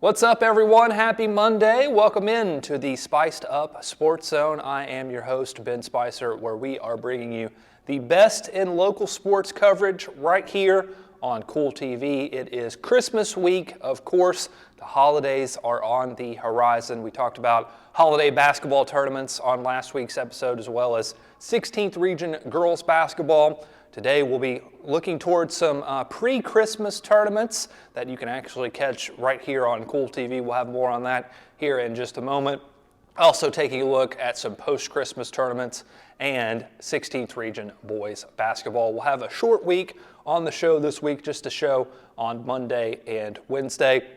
What's up, everyone? Happy Monday. Welcome in to the Spiced Up Sports Zone. I am your host, Ben Spicer, where we are bringing you the best in local sports coverage right here on Kool TV. It is Christmas week, of course. The holidays are on the horizon. We talked about holiday basketball tournaments on last week's episode, as well as 16th Region girls basketball. Today we'll be looking towards some pre-Christmas tournaments that you can actually catch right here on Kool TV. We'll have more on that here in just a moment. Also taking a look at some post-Christmas tournaments and 16th Region boys basketball. We'll have a short week on the show this week, just a show on Monday and Wednesday.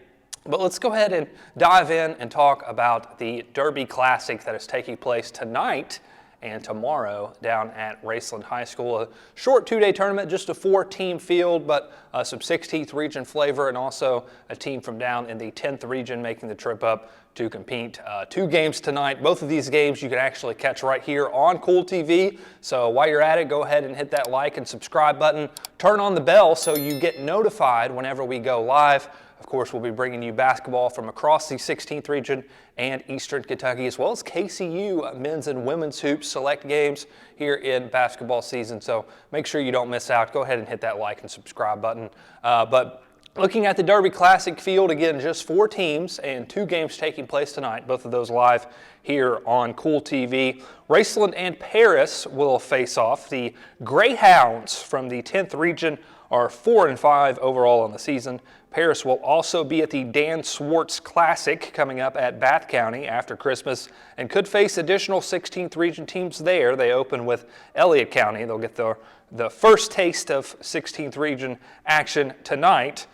But let's go ahead and dive in and talk about the Derby Classic that is taking place tonight and tomorrow down at Raceland High School. A short two-day tournament, just a 4-team field, but some 16th Region flavor, and also a team from down in the 10th Region making the trip up to compete. 2 games tonight. Both of these games you can actually catch right here on Kool TV. So while you're at it, go ahead and hit that like and subscribe button. Turn on the bell so you get notified whenever we go live. Of course, we'll be bringing you basketball from across the 16th Region and Eastern Kentucky, as well as KCU men's and women's hoops select games here in basketball season. So make sure you don't miss out. Go ahead and hit that like and subscribe button. But looking at the Derby Classic field, again, just 4 teams and 2 games taking place tonight, both of those live here on Kool TV. Raceland and Paris will face off. The Greyhounds from the 10th Region are 4-5 overall on the season. Paris will also be at the Dan Swartz Classic coming up at Bath County after Christmas and could face additional 16th Region teams there. They open with Elliott County. They'll get the first taste of 16th Region action tonight,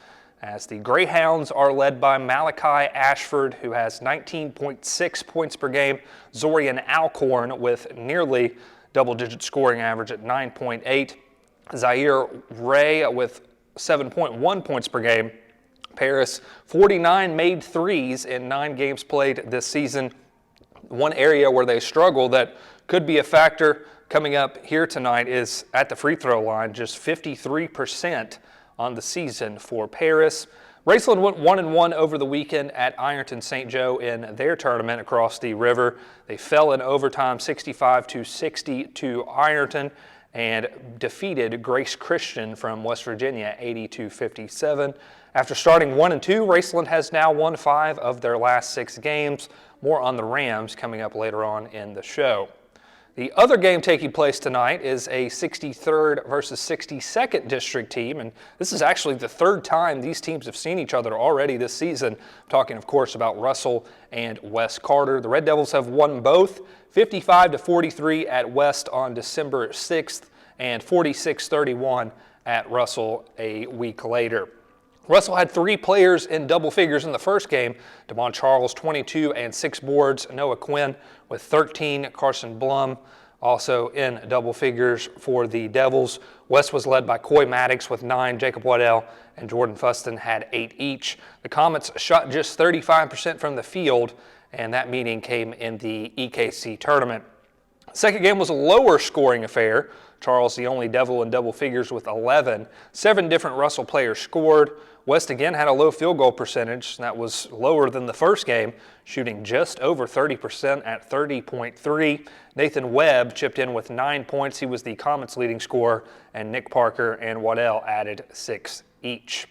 as the Greyhounds are led by Malachi Ashford, who has 19.6 points per game. Zorian Alcorn with nearly double-digit scoring average at 9.8. Zaire Ray with 7.1 points per game. Paris, 49 made threes in 9 games played this season. One area where they struggle that could be a factor coming up here tonight is at the free throw line, just 53% on the season for Paris. Raceland went 1-1 over the weekend at Ironton St. Joe in their tournament across the river. They fell in overtime 65-60 to Ironton and defeated Grace Christian from West Virginia 80-57. After starting 1-2, Raceland has now won 5 of their last 6 games. More on the Rams coming up later on in the show. The other game taking place tonight is a 63rd versus 62nd district team, and this is actually the 3rd time these teams have seen each other already this season. I'm talking, of course, about Russell and West Carter. The Red Devils have won both, 55-43 at West on December 6th and 46-31 at Russell a week later. Russell had 3 players in double figures in the first game. DeMond Charles, 22 and 6 boards. Noah Quinn with 13. Carson Blum also in double figures for the Devils. West was led by Coy Maddox with 9. Jacob Waddell and Jordan Fuston had 8 each. The Comets shot just 35% from the field, and that meeting came in the EKC tournament. Second game was a lower scoring affair. Charles, the only Devil in double figures with 11. 7 different Russell players scored. West again had a low field goal percentage. That was lower than the first game, shooting just over 30% at 30.3. Nathan Webb chipped in with 9 points. He was the Comets' leading scorer, and Nick Parker and Waddell added 6 each.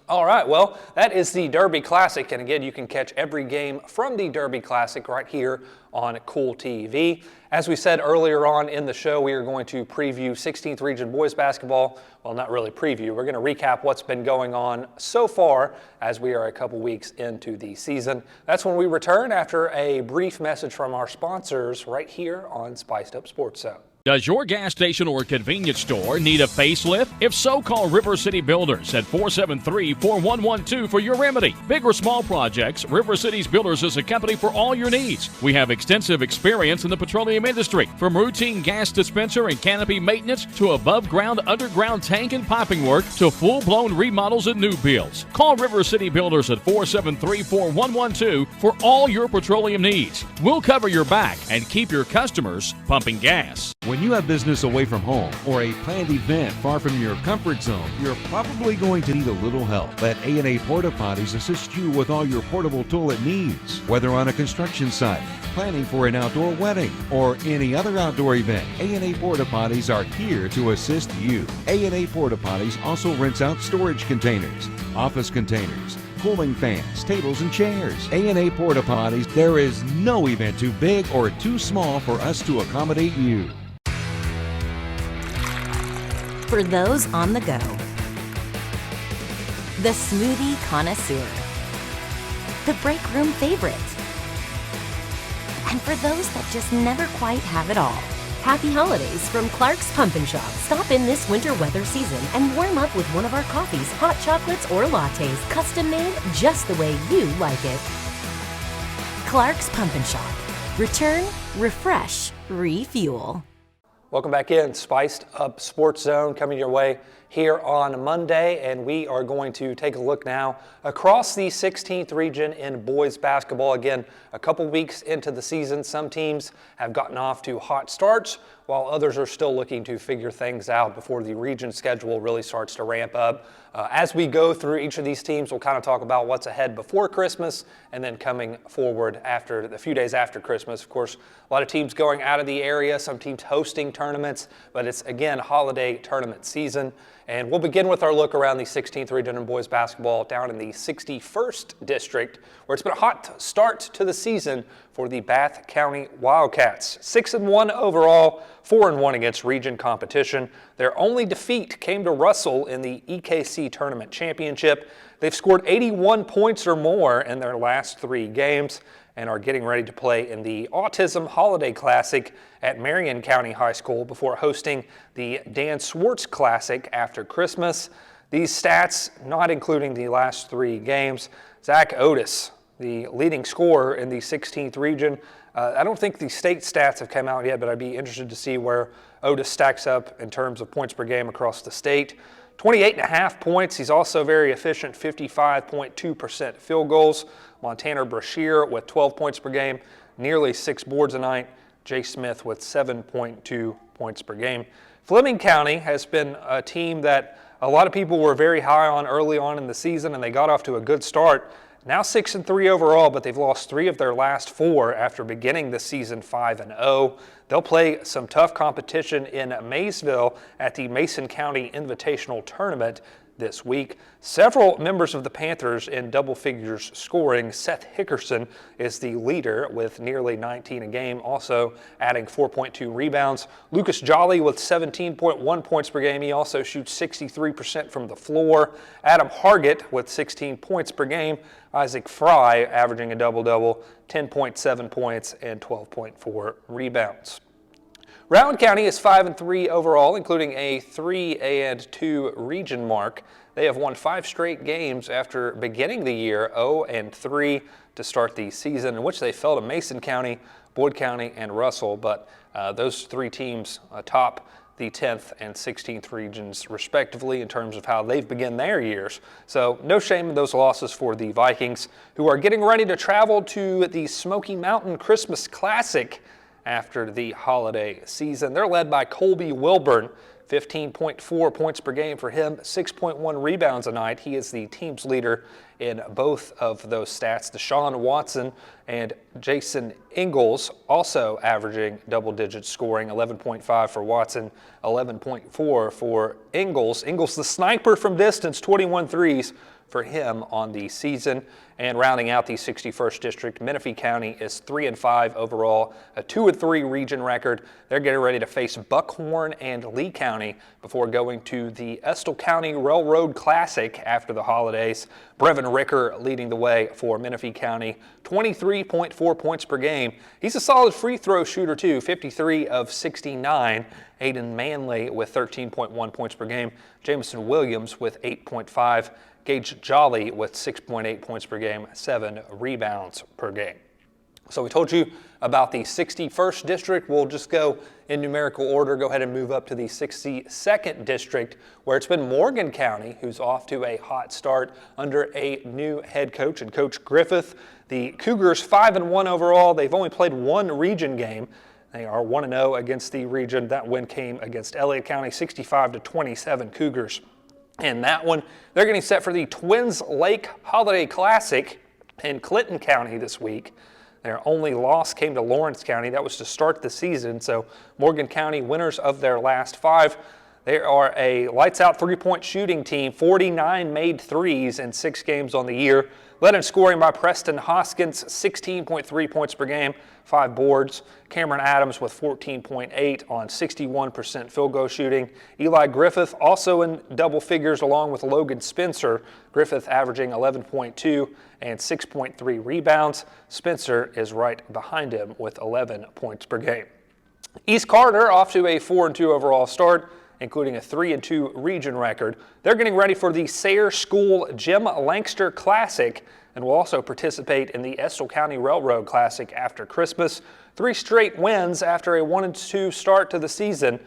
All right, well, that is the Derby Classic, and again, you can catch every game from the Derby Classic right here on Kool TV. As we said earlier on in the show, we are going to preview 16th Region boys basketball. Well, not really preview. We're going to recap what's been going on so far as we are a couple weeks into the season. That's when we return after a brief message from our sponsors right here on Spiced Up Sports Zone. Does your gas station or convenience store need a facelift? If so, call River City Builders at 473-4112 for your remedy. Big or small projects, River City's Builders is a company for all your needs. We have extensive experience in the petroleum industry, from routine gas dispenser and canopy maintenance to above-ground, underground tank and piping work to full-blown remodels and new builds. Call River City Builders at 473-4112 for all your petroleum needs. We'll cover your back and keep your customers pumping gas. When you have business away from home or a planned event far from your comfort zone, you're probably going to need a little help. Let A&A Porta Potties assist you with all your portable toilet needs. Whether on a construction site, planning for an outdoor wedding, or any other outdoor event, A&A Porta Potties are here to assist you. A&A Porta Potties also rents out storage containers, office containers, cooling fans, tables, and chairs. A&A Porta Potties, there is no event too big or too small for us to accommodate you. For those on the go, the smoothie connoisseur, the break room favorite, and for those that just never quite have it all. Happy holidays from Clark's Pump and Shop. Stop in this winter weather season and warm up with one of our coffees, hot chocolates, or lattes, custom made just the way you like it. Clark's Pump and Shop. Return, refresh, refuel. Welcome back in. Spiced Up Sports Zone coming your way here on Monday, and we are going to take a look now across the 16th region in boys basketball. Again, a couple weeks into the season, some teams have gotten off to hot starts, while others are still looking to figure things out before the region schedule really starts to ramp up. As we go through each of these teams, we'll kind of talk about what's ahead before Christmas and then coming forward after a few days after Christmas. Of course, a lot of teams going out of the area, some teams hosting tournaments, but it's, again, holiday tournament season. And we'll begin with our look around the 16th region in boys basketball down in the 61st district, where it's been a hot start to the season for the Bath County Wildcats. 6-1 overall, 4-1 against region competition. Their only defeat came to Russell in the EKC Tournament Championship. They've scored 81 points or more in their last 3 games and are getting ready to play in the Autism Holiday Classic at Marion County High School before hosting the Dan Swartz Classic after Christmas. These stats, not including the last 3 games. Zach Otis, the leading scorer in the 16th region. I don't think the state stats have come out yet, but I'd be interested to see where Otis stacks up in terms of points per game across the state. 28.5 points. He's also very efficient, 55.2% field goals. Montana Brashear with 12 points per game, nearly 6 boards a night. Jay Smith with 7.2 points per game. Fleming County has been a team that a lot of people were very high on early on in the season, and they got off to a good start. Now 6-3 overall, but they've lost 3 of their last 4 after beginning the season 5-0. They'll play some tough competition in Maysville at the Mason County Invitational Tournament this week. Several members of the Panthers in double figures scoring. Seth Hickerson is the leader with nearly 19 a game, also adding 4.2 rebounds. Lucas Jolly with 17.1 points per game. He also shoots 63% from the floor. Adam Hargett with 16 points per game. Isaac Fry averaging a double-double, 10.7 points and 12.4 rebounds. Rowan County is 5-3 overall, including a 3-2 region mark. They have won 5 straight games after beginning the year 0-3 to start the season, in which they fell to Mason County, Boyd County, and Russell. But those 3 teams top the 10th and 16th regions respectively in terms of how they've begun their years. So no shame in those losses for the Vikings, who are getting ready to travel to the Smoky Mountain Christmas Classic after the holiday season. They're led by Colby Wilburn, 15.4 points per game for him, 6.1 rebounds a night. He is the team's leader in both of those stats. Deshaun Watson and Jason Ingalls also averaging double-digit scoring, 11.5 for Watson, 11.4 for Ingalls. Ingalls, the sniper from distance, 21 threes for him on the season. And rounding out the 61st district, Menifee County is 3-5 overall, a 2-3 region record. They're getting ready to face Buckhorn and Lee County before going to the Estill County Railroad Classic after the holidays. Brevin Ricker leading the way for Menifee County, 23.4 points per game. He's a solid free throw shooter too, 53 of 69. Aiden Manley with 13.1 points per game. Jameson Williams with 8.5. Gage Jolly with 6.8 points per game, 7 rebounds per game. So we told you about the 61st district. We'll just go in numerical order, go ahead and move up to the 62nd district, where it's been Morgan County who's off to a hot start under a new head coach and Coach Griffith. The Cougars 5-1 overall. They've only played 1 region game. They are 1-0 against the region. That win came against Elliott County, 65-27 Cougars. And that one, they're getting set for the Twins Lake Holiday Classic in Clinton County this week. Their only loss came to Lawrence County. That was to start the season. So Morgan County winners of their last 5. They are a lights-out three-point shooting team, 49 made threes in 6 games on the year. Led in scoring by Preston Hoskins, 16.3 points per game, 5 boards. Cameron Adams with 14.8 on 61% field goal shooting. Eli Griffith also in double figures along with Logan Spencer. Griffith averaging 11.2 and 6.3 rebounds. Spencer is right behind him with 11 points per game. East Carter off to a 4-2 overall start, including a 3-2 region record. They're getting ready for the Sayre School Jim Lankster Classic and will also participate in the Estill County Railroad Classic after Christmas. 3 straight wins after a 1-2 start to the season,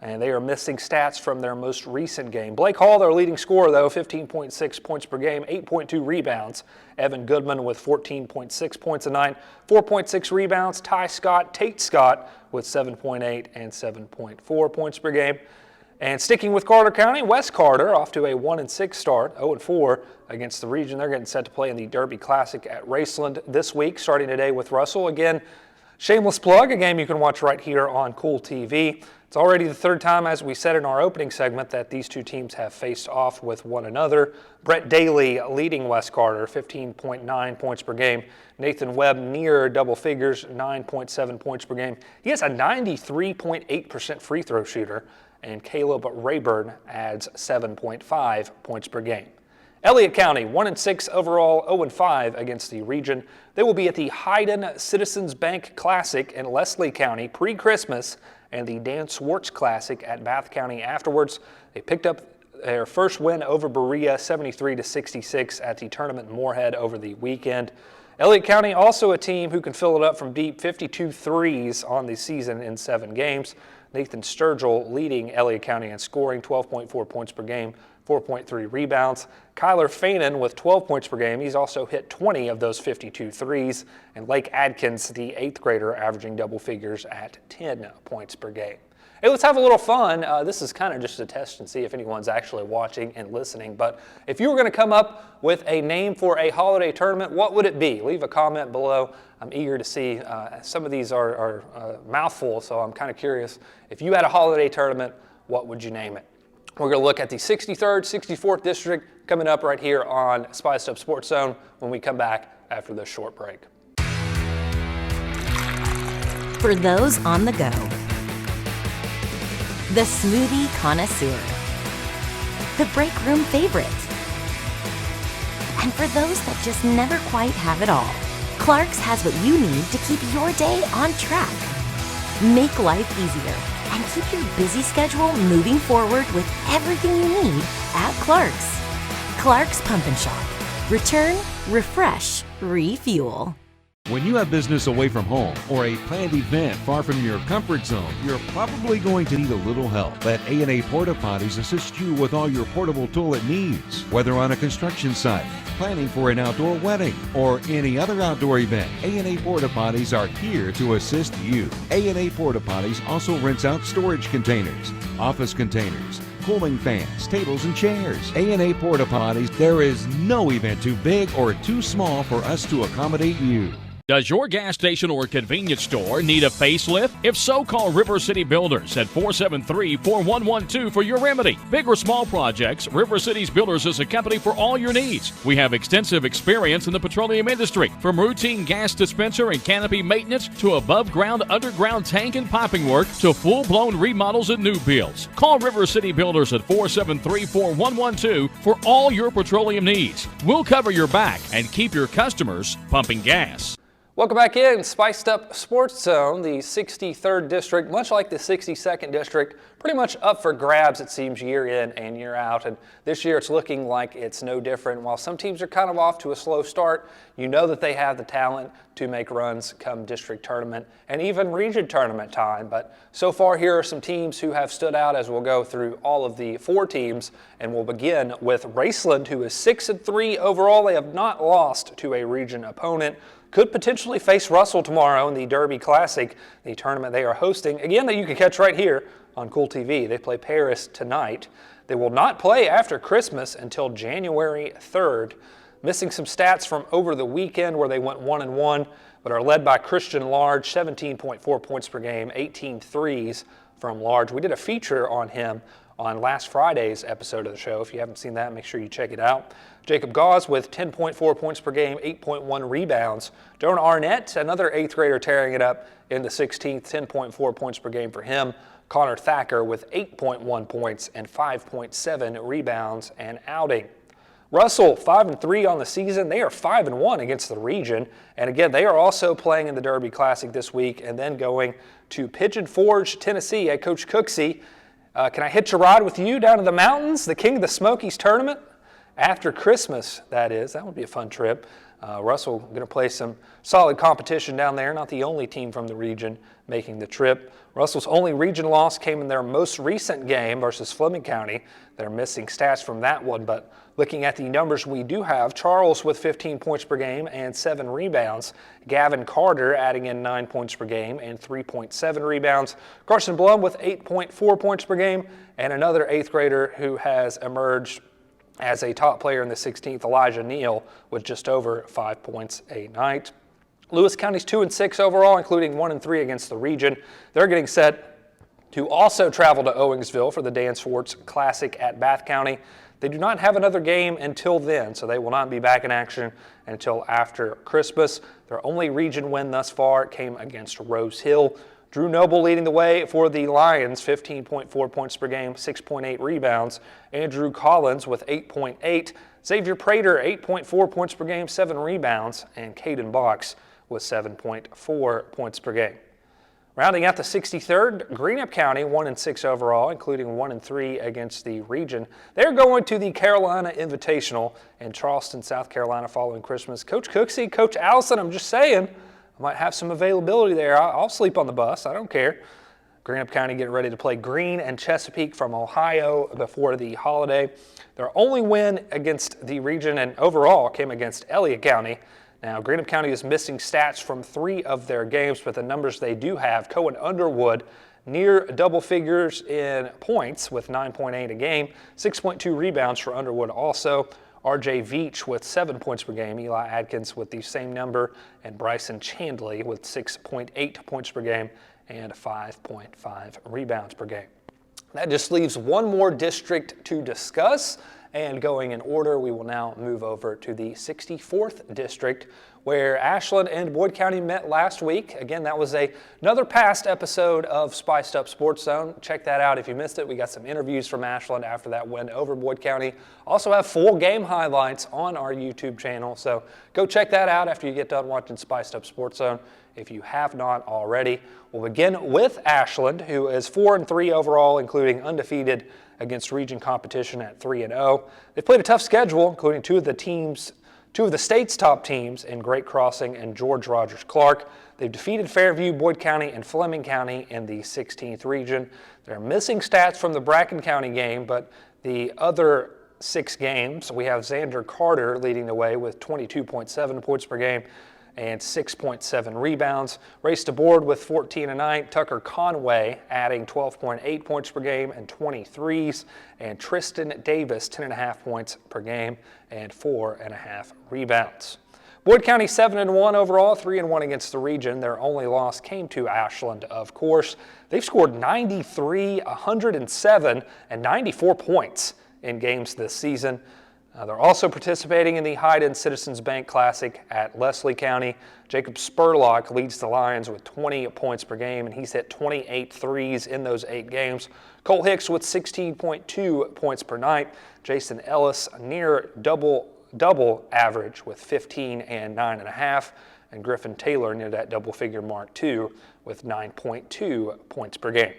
and they are missing stats from their most recent game. Blake Hall, their leading scorer, though, 15.6 points per game, 8.2 rebounds. Evan Goodman with 14.6 points a night, 4.6 rebounds. Tate Scott with 7.8 and 7.4 points per game. And sticking with Carter County, West Carter off to a 1-6 start, 0-4 against the region. They're getting set to play in the Derby Classic at Raceland this week, starting today with Russell. Again, shameless plug, a game you can watch right here on Kool TV. It's already the 3rd time, as we said in our opening segment, that these 2 teams have faced off with one another. Brett Daly leading West Carter, 15.9 points per game. Nathan Webb near double figures, 9.7 points per game. He is a 93.8% free throw shooter, and Caleb Rayburn adds 7.5 points per game. Elliott County, 1-6 overall, 0-5 against the region. They will be at the Hayden Citizens Bank Classic in Leslie County pre-Christmas and the Dan Swartz Classic at Bath County afterwards. They picked up their first win over Berea, 73-66 at the tournament in Moorhead over the weekend. Elliott County also a team who can fill it up from deep, 52 threes on the season in 7 games. Nathan Sturgill leading Elliott County in scoring, 12.4 points per game, 4.3 rebounds. Kyler Fanon with 12 points per game. He's also hit 20 of those 52 threes. And Lake Adkins, the 8th grader, averaging double figures at 10 points per game. Hey, let's have a little fun. This is kind of just a test and see if anyone's actually watching and listening. But if you were going to come up with a name for a holiday tournament, what would it be? Leave a comment below. I'm eager to see. Some of these are mouthful, so I'm kind of curious. If you had a holiday tournament, what would you name it? We're going to look at the 63rd, 64th District coming up right here on Spiced Up Sports Zone when we come back after this short break. For those on the go, the smoothie connoisseur, the break room favorite, and for those that just never quite have it all, Clark's has what you need to keep your day on track. Make life easier and keep your busy schedule moving forward with everything you need at Clark's. Clark's Pump and Shop. Return, refresh, refuel. When you have business away from home or a planned event far from your comfort zone, you're probably going to need a little help. Let A&A Porta Potties assist you with all your portable toilet needs. Whether on a construction site, planning for an outdoor wedding, or any other outdoor event, A&A Porta Potties are here to assist you. A&A Porta Potties also rents out storage containers, office containers, cooling fans, tables, and chairs. A&A Porta Potties, there is no event too big or too small for us to accommodate you. Does your gas station or convenience store need a facelift? If so, call River City Builders at 473-4112 for your remedy. Big or small projects, River City's Builders is a company for all your needs. We have extensive experience in the petroleum industry, from routine gas dispenser and canopy maintenance to above-ground, underground tank and piping work to full-blown remodels and new builds. Call River City Builders at 473-4112 for all your petroleum needs. We'll cover your back and keep your customers pumping gas. Welcome back in Spiced Up Sports Zone. The 63rd District, much like the 62nd District, pretty much up for grabs, it seems, year in and year out. And this year it's looking like it's no different. While some teams are kind of off to a slow start, you know that they have the talent to make runs come district tournament and even region tournament time. But so far, here are some teams who have stood out as we'll go through all of the 4 teams. And we'll begin with Raceland, who is 6-3 overall. They have not lost to a region opponent. Could potentially potentially face Russell tomorrow in the Derby Classic, the tournament they are hosting, again, that you can catch right here on Kool TV. They play Paris tonight. They will not play after Christmas until January 3rd. Missing some stats from over the weekend where they went 1-1, but are led by Christian Large, 17.4 points per game, 18 threes from Large. We did a feature on him on last Friday's episode of the show. If you haven't seen that, make sure you check it out. Jacob Gauze with 10.4 points per game, 8.1 rebounds. Jonah Arnett, another 8th grader, tearing it up in the 16th, 10.4 points per game for him. Connor Thacker with 8.1 points and 5.7 rebounds and outing. Russell, 5-3 on the season. They are 5-1 against the region. And again, they are also playing in the Derby Classic this week and then going to Pigeon Forge, Tennessee. Hey, Coach Cooksey, can I hitch a ride with you down to the mountains, the King of the Smokies tournament? After Christmas, that is. That would be a fun trip. Russell going to play some solid competition down there, not the only team from the region making the trip. Russell's only region loss came in their most recent game versus Fleming County. They're missing stats from that one, but looking at the numbers we do have, Charles with 15 points per game and 7 rebounds. Gavin Carter adding in 9 points per game and 3.7 rebounds. Carson Blum with 8.4 points per game, and another 8th grader who has emerged as a top player in the 16th, Elijah Neal, with just over 5 points a night. Lewis County's 2-6 overall, including 1-3 against the region. They're getting set to also travel to Owingsville for the Dan Swartz Classic at Bath County. They do not have another game until then, so they will not be back in action until after Christmas. Their only region win thus far came against Rose Hill. Drew Noble leading the way for the Lions, 15.4 points per game, 6.8 rebounds. Andrew Collins with 8.8. Xavier Prater, 8.4 points per game, 7 rebounds. And Caden Box with 7.4 points per game. Rounding out the 63rd, Greenup County, 1-6 overall, including 1-3 against the region. They're going to the Carolina Invitational in Charleston, South Carolina following Christmas. Coach Cooksey, Coach Allison, I'm just saying, I might have some availability there. I'll sleep on the bus. I don't care. Greenup County getting ready to play Greene and Chesapeake from Ohio before the holiday. Their only win against the region and overall came against Elliott County. Now, Greenup County is missing stats from 3 of their games, but the numbers they do have, Cohen Underwood near double figures in points with 9.8 a game, 6.2 rebounds for Underwood also. RJ Veach with 7 points per game, Eli Adkins with the same number, and Bryson Chandley with 6.8 points per game and 5.5 rebounds per game. That just leaves one more district to discuss, and going in order, we will now move over to the 64th district, where Ashland and Boyd County met last week. Again, that was another past episode of Spiced Up Sports Zone. Check that out if you missed it. We got some interviews from Ashland after that win over Boyd County. Also have full game highlights on our YouTube channel, so go check that out after you get done watching Spiced Up Sports Zone if you have not already. We'll begin with Ashland, who is 4-3 overall, including undefeated against region competition at 3-0. They've played a tough schedule, including two of the state's top teams in Great Crossing and George Rogers Clark. They've defeated Fairview, Boyd County, and Fleming County in the 16th region. They're missing stats from the Bracken County game, but the other 6 games, we have Xander Carter leading the way with 22.7 points per game and 6.7 rebounds. Race to board with 14 a night. Tucker Conway adding 12.8 points per game and 23s. And Tristan Davis, 10.5 points per game and 4.5 rebounds. Boyd County 7-1 overall, 3-1 against the region. Their only loss came to Ashland, of course. They've scored 93, 107, and 94 points in games this season. They're also participating in the Hyden Citizens Bank Classic at Leslie County. Jacob Spurlock leads the Lions with 20 points per game, and he's hit 28 threes in those 8 games. Cole Hicks with 16.2 points per night. Jason Ellis near double average with 15 and 9.5. And Griffin Taylor near that double-figure mark too with 9.2 points per game.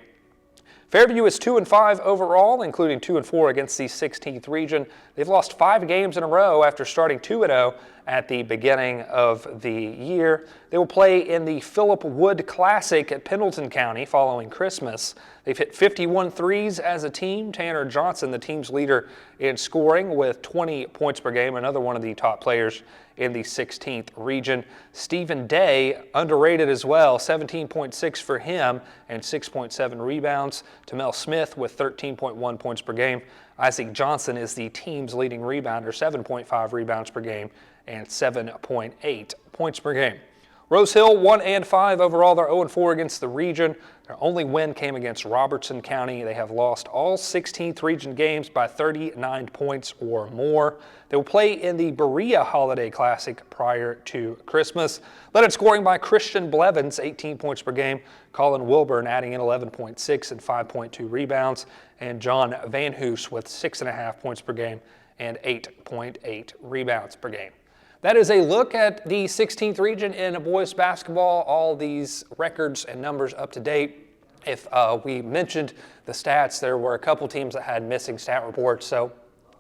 Fairview is 2-5 overall, including 2-4 against the 16th region. They've lost 5 games in a row after starting 2-0 at the beginning of the year. They will play in the Phillip Wood Classic at Pendleton County following Christmas. They've hit 51 threes as a team. Tanner Johnson, the team's leader in scoring with 20 points per game, another one of the top players in the 16th region. Stephen Day, underrated as well, 17.6 for him and 6.7 rebounds. Tamel Smith with 13.1 points per game. Isaac Johnson is the team's leading rebounder, 7.5 rebounds per game and 7.8 points per game. Rose Hill 1-5 overall. They're 0-4 against the region. Their only win came against Robertson County. They have lost all 16th region games by 39 points or more. They will play in the Berea Holiday Classic prior to Christmas. Led in scoring by Christian Blevins, 18 points per game. Colin Wilburn adding in 11.6 and 5.2 rebounds. And John Van Hoos with 6.5 points per game and 8.8 rebounds per game. That is a look at the 16th region in boys basketball. All these records and numbers up to date. If we mentioned the stats, there were a couple teams that had missing stat reports. So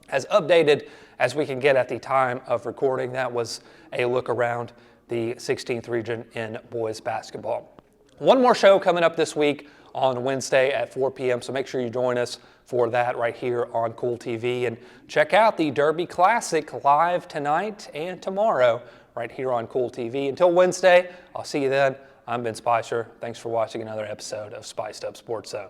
as updated as we can get at the time of recording, that was a look around the 16th region in boys basketball. One more show coming up this week on Wednesday at 4 p.m. So make sure you join us for that right here on Kool TV, and check out the Derby Classic live tonight and tomorrow right here on Kool TV. Until Wednesday, I'll see you then. I'm Ben Spicer. Thanks for watching another episode of Spiced Up Sports Zone.